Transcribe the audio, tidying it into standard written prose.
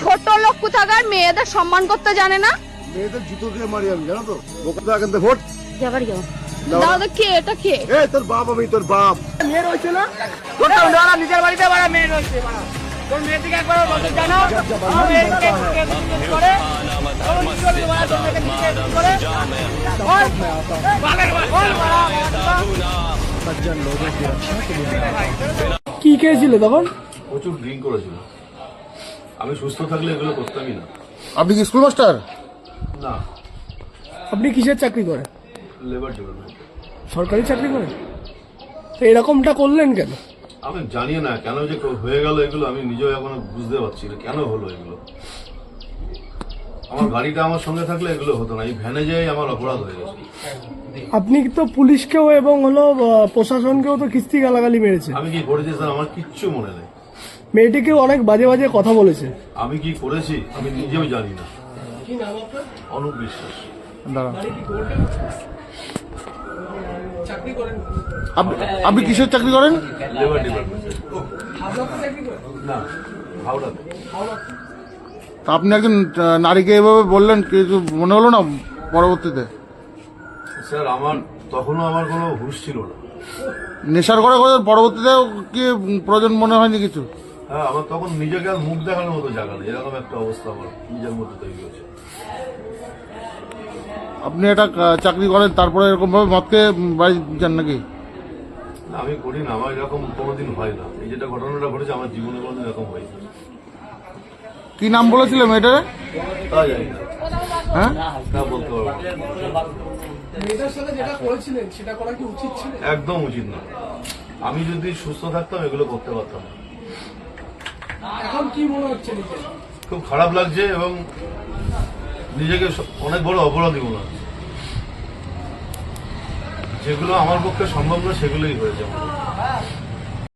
ছোট লোক কোথাকার মেয়েদের সম্মান করতে জানে না। মেয়েদের জুতো দিয়ে মারি আমি, জানো তো? বোকা তো এখান থেকে ভোট যাবার যাও দাদা, কে এটা কে? এই তোর বাপ, আমি তোর বাপ। মেয়ে রয়েছে না, তোর নিজের বাড়িতে বাড়া মেয়ে রয়েছে বাড়া। তোর মেয়ের দিকে একবার নজর জানো, আমার মেয়েকে করে কি খেয়েছিল তখন? প্রচুর ড্রিঙ্ক করেছিল। আমি সুস্থ থাকলে এগুলো করতামই না। আপনি কি স্কুল মাস্টার? না, আপনি কিসের চাকরি করেন? Labour department. সরকারি চাকরি করেন? তো এরকমটা করলেন কেন? আমি জানি না কেন যে হয়ে গেল এগুলো, আমি নিজেও এখনো বুঝতে পারছি না কেন হলো এগুলো। আমার গাড়িটা আমার সঙ্গে থাকলে এগুলো হতো না, এই ভ্যানে যেই আমার অপরাধ হয়ে গেছে। আপনি তো পুলিশকেও এবং হলো প্রশাসনকেও তো কিস্তি গালাগালি মেরেছে। আমি কি করেছি স্যার আমার কিচ্ছু মনে নেই। মেয়েটিকেও অনেক বাজে বাজে কথা বলেছে। আমি কি করেছি আমি নিজেও জানি না। অনুপ বিশ্বাস। আপনি কিসের চাকরি করেন? লেবার ডিপার্টমেন্টে। না, হাওড়াতে। তা আপনি একজন নারীকে এভাবে বললেন, কিছু মনে হলো না পরবর্তীতে? স্যার আমার তখনও আমার কোনো হুঁশ ছিল না। নেশার করে করে পরবর্তীতেও কি প্রয়োজন মনে হয়নি কিছু? হ্যাঁ, আমার তখন নিজেকে আর মুখ দেখানোর মতো জায়গা নেই, এরকম একটা অবস্থা আমার নিজের মধ্যে তৈরি হয়েছে। আপনি এটা চাকরি করেন, তারপরে এরকম ভাবে মদ খেয়ে বাড়ি যান নাকি? না, আমি করি না, আমার এরকম কোনোদিন হয় না। এই যেটা ঘটনাটা ঘটেছে আমার জীবনে কোনোদিন এরকম হয়নি। কি নাম বলেছিলেন মেয়েটারে? তা জানি না, হ্যাঁ, তা বলতে পারবো না। মেয়েটার সাথে যেটা করেছিলেন সেটা করা কি উচিত ছিল? একদম উচিত না। আমি যদি সুস্থ থাকতাম এগুলো করতে পারতাম না। এখন কি মনে হচ্ছে নিজে? খুব খারাপ লাগছে এবং নিজেকে অনেক বড় অপরাধী মনে হচ্ছে। যেগুলো আমার পক্ষে সম্ভব না সেগুলোই হয়েছে আমার।